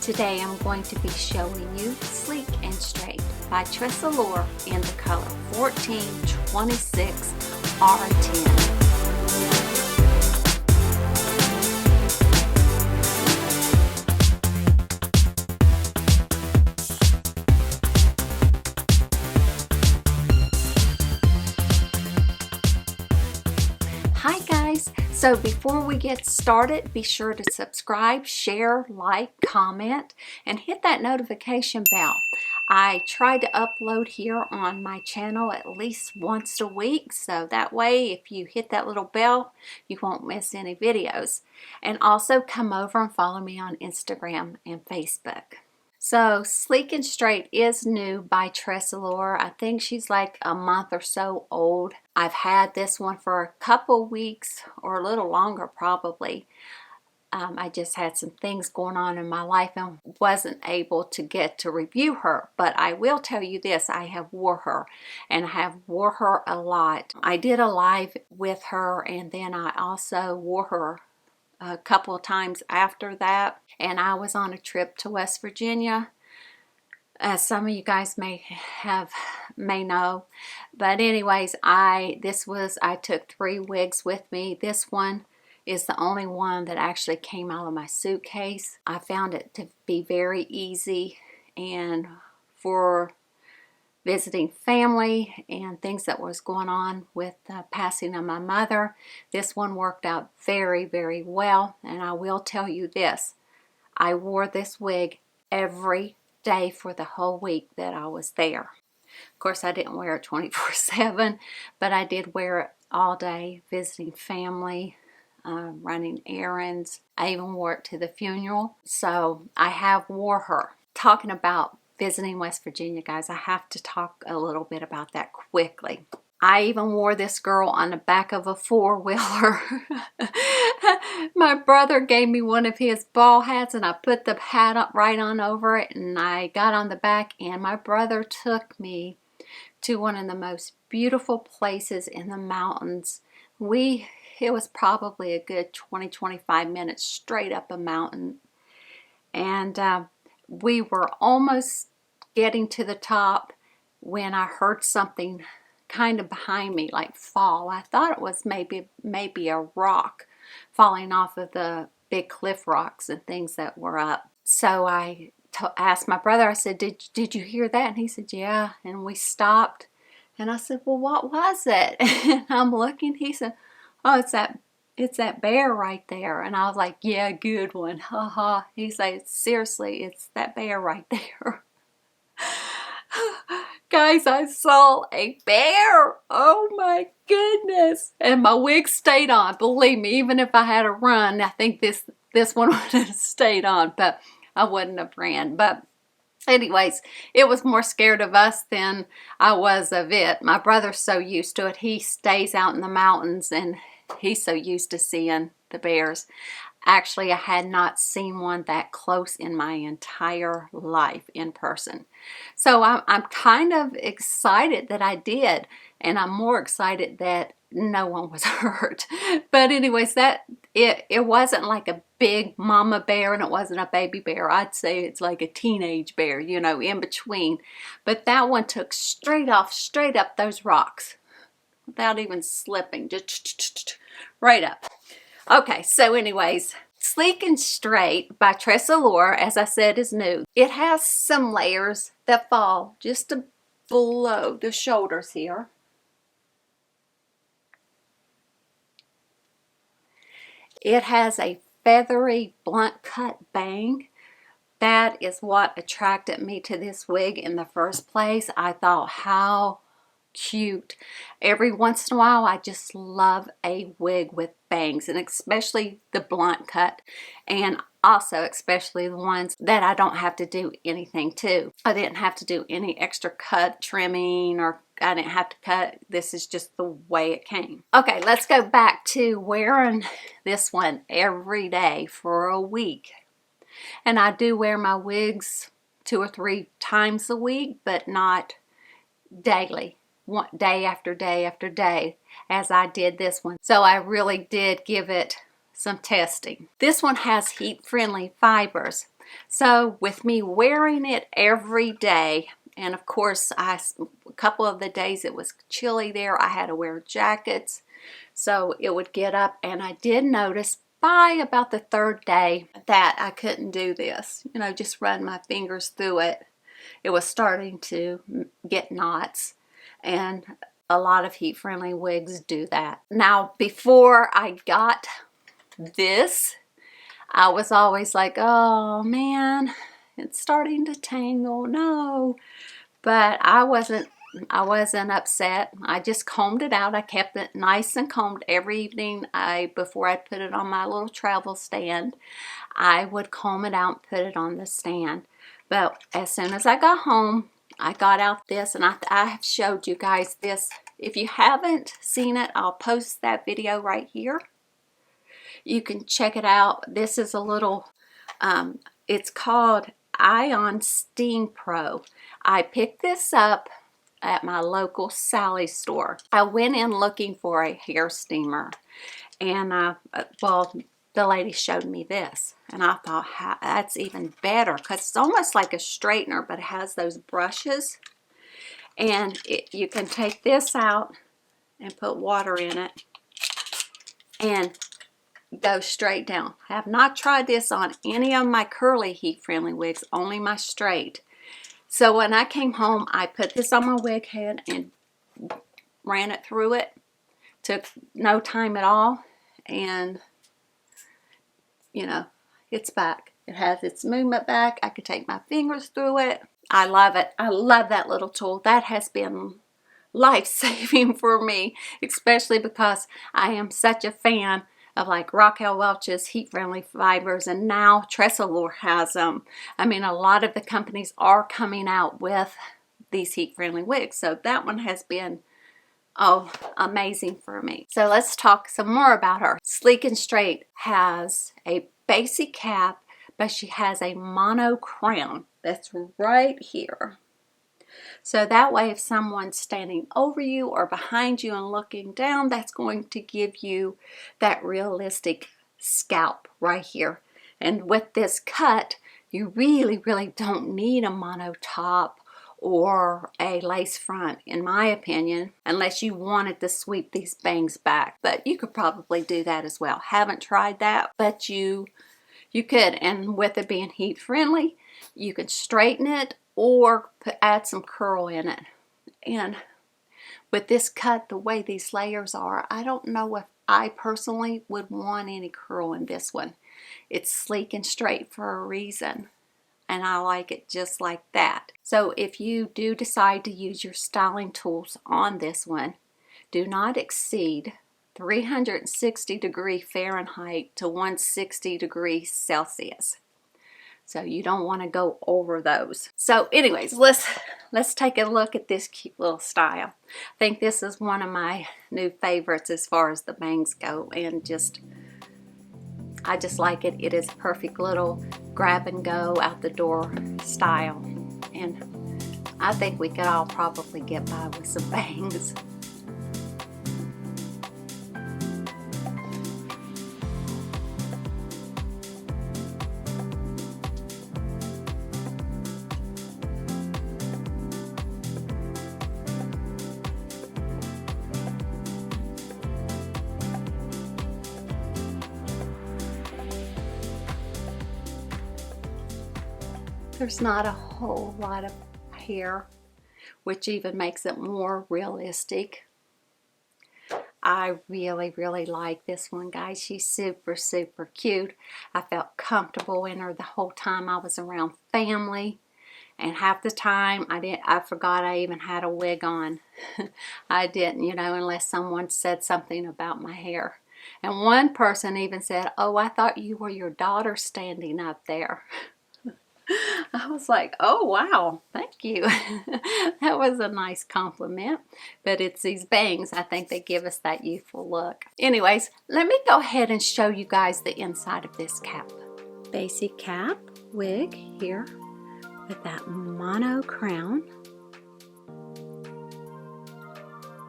Today I'm going to be showing you Sleek and Straight by TressAllure in the color 1426 R10. Hi guys, so before we get started, be sure to subscribe, share, like, comment, and hit that notification bell. I try to upload here on my channel at least once a week, so that way if you hit that little bell, you won't miss any videos. And also come over and follow me on Instagram and Facebook. So Sleek and Straight is new by TressAllure. I think she's like a month or so old. I've had this one for a couple weeks or a little longer probably. I just had some things going on in my life and wasn't able to get to review her. But I will tell you this, I have wore her and I have wore her a lot. I did a live with her and then I also wore her a couple of times after that, and I was on a trip to West Virginia, as some of you guys may know, but anyways, I took 3 wigs with me. This one is the only one that actually came out of my suitcase. I found it to be very easy, and for visiting family and things that was going on with the passing of my mother, this one worked out very, very well. And I will tell you this, I wore this wig every day for the whole week that I was there. Of course, I didn't wear it 24/7, but I did wear it all day visiting family, running errands. I even wore it to the funeral. So I have wore her. Talking about visiting West Virginia, guys, I have to talk a little bit about that quickly. I even wore this girl on the back of a 4-wheeler. My brother gave me one of his ball hats and I put the hat up right on over it and I got on the back, and my brother took me to one of the most beautiful places in the mountains. It was probably a good 20-25 minutes straight up a mountain, and we were almost getting to the top when I heard something kind of behind me like fall. I thought it was maybe a rock falling off of the big cliff rocks and things that were up. So I asked my brother, I said, did you hear that? And he said, yeah. And we stopped and I said, well, what was it? And I'm looking, he said, oh, it's that bear right there. And I was like, yeah, good one. Haha. He said, seriously, it's that bear right there. Guys, I saw a bear. Oh my goodness. And my wig stayed on. Believe me, even if I had a run, I think this one would have stayed on, but I wouldn't have ran. But anyways, it was more scared of us than I was of it. My brother's so used to it. He stays out in the mountains and he's so used to seeing the bears. Actually, I had not seen one that close in my entire life in person. So I'm kind of excited that I did, and I'm more excited that no one was hurt. But anyways, it wasn't like a big mama bear and it wasn't a baby bear. I'd say it's like a teenage bear, you know, in between. But that one took straight up those rocks without even slipping, just right up. Okay, so anyways, Sleek and Straight by TressAllure, as I said, is new. It has some layers that fall just below the shoulders here. It has a feathery blunt cut bang. That is what attracted me to this wig in the first place. I thought, how cute. Every once in a while I just love a wig with bangs, and especially the blunt cut, and also especially the ones that I don't have to do anything to. I didn't have to do any extra cut trimming, or I didn't have to cut. This is just the way it came. Okay, let's go back to wearing this one every day for a week. And I do wear my wigs 2 or 3 times a week, but not daily. Day after day after day, as I did this one. So I really did give it some testing. This one has heat-friendly fibers. So with me wearing it every day, and of course a couple of the days it was chilly there, I had to wear jackets, so it would get up, and I did notice by about the third day that I couldn't do this, you know, just run my fingers through it. It was starting to get knots, and a lot of heat-friendly wigs do that. Now, before I got this, I was always like, oh man, it's starting to tangle, no. But I wasn't upset. I just combed it out. I kept it nice and combed every evening. Before I put it on my little travel stand, I would comb it out and put it on the stand. But as soon as I got home, I got out this, and I have showed you guys this. If you haven't seen it, I'll post that video right here. You can check it out. This is a little, it's called Ion Steam Pro. I picked this up at my local Sally store. I went in looking for a hair steamer, and well, the lady showed me this, and I thought, that's even better, because it's almost like a straightener, but it has those brushes, and you can take this out and put water in it and go straight down. I have not tried this on any of my curly heat-friendly wigs, only my straight. So when I came home, I put this on my wig head and ran it through it. Took no time at all, and you know, it's back. It has its movement back. I could take my fingers through it. I love it. I love that little tool. That has been life-saving for me, especially because I am such a fan of like Raquel Welch's heat-friendly fibers, and now TressAllure has them. I mean, a lot of the companies are coming out with these heat-friendly wigs, so that one has been, oh, amazing for me. So let's talk some more about her. Sleek and Straight has a basic cap, but she has a mono crown that's right here. So that way, if someone's standing over you or behind you and looking down, that's going to give you that realistic scalp right here. And with this cut, you really don't need a mono top or a lace front, in my opinion, unless you wanted to sweep these bangs back. But you could probably do that as well. Haven't tried that, but you could. And with it being heat friendly, you could straighten it or add some curl in it. And with this cut, the way these layers are, I don't know if I personally would want any curl in this one. It's sleek and straight for a reason, and I like it just like that. So if you do decide to use your styling tools on this one, do not exceed 360 degrees Fahrenheit to 160 degrees Celsius. So you don't want to go over those. So anyways, let's take a look at this cute little style. I think this is one of my new favorites as far as the bangs go, and I just like it. It is a perfect little grab and go out the door style, and I think we could all probably get by with some bangs. There's not a whole lot of hair, which even makes it more realistic. I really like this one, guys. She's super cute. I felt comfortable in her the whole time I was around family, and half the time I forgot I even had a wig on. I didn't, you know, unless someone said something about my hair. And one person even said, "Oh, I thought you were your daughter standing up there." I was like, oh wow, thank you. That was a nice compliment. But it's these bangs, I think they give us that youthful look. Anyways, let me go ahead and show you guys the inside of this cap. Basic cap wig here with that mono crown.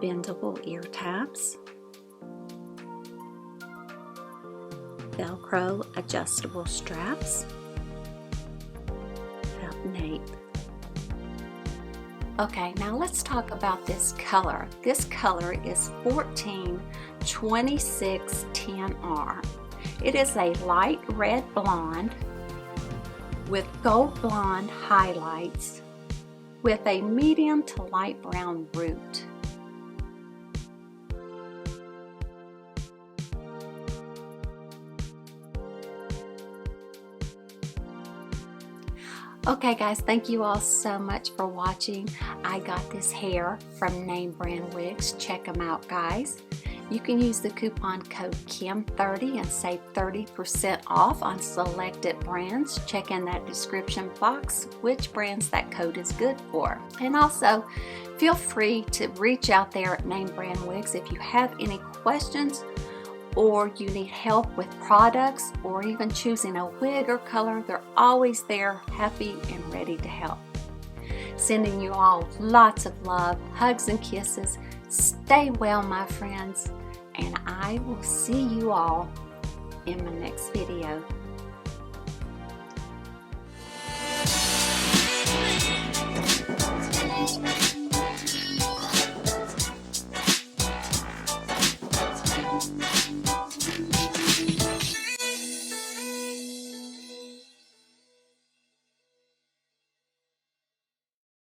Bendable ear tabs. Velcro adjustable straps, felt nape. Okay, now let's talk about this color. This color is 142610R. It is a light red blonde with gold blonde highlights with a medium to light brown root. Okay guys, thank you all so much for watching. I got this hair from Name Brand Wigs. Check them out, guys. You can use the coupon code KIM30 and save 30% off on selected brands. Check in that description box which brands that code is good for. And also, feel free to reach out there at Name Brand Wigs if you have any questions or you need help with products or even choosing a wig or color. They're always there, happy and ready to help. Sending you all lots of love, hugs and kisses. Stay well, my friends, and I will see you all in my next video.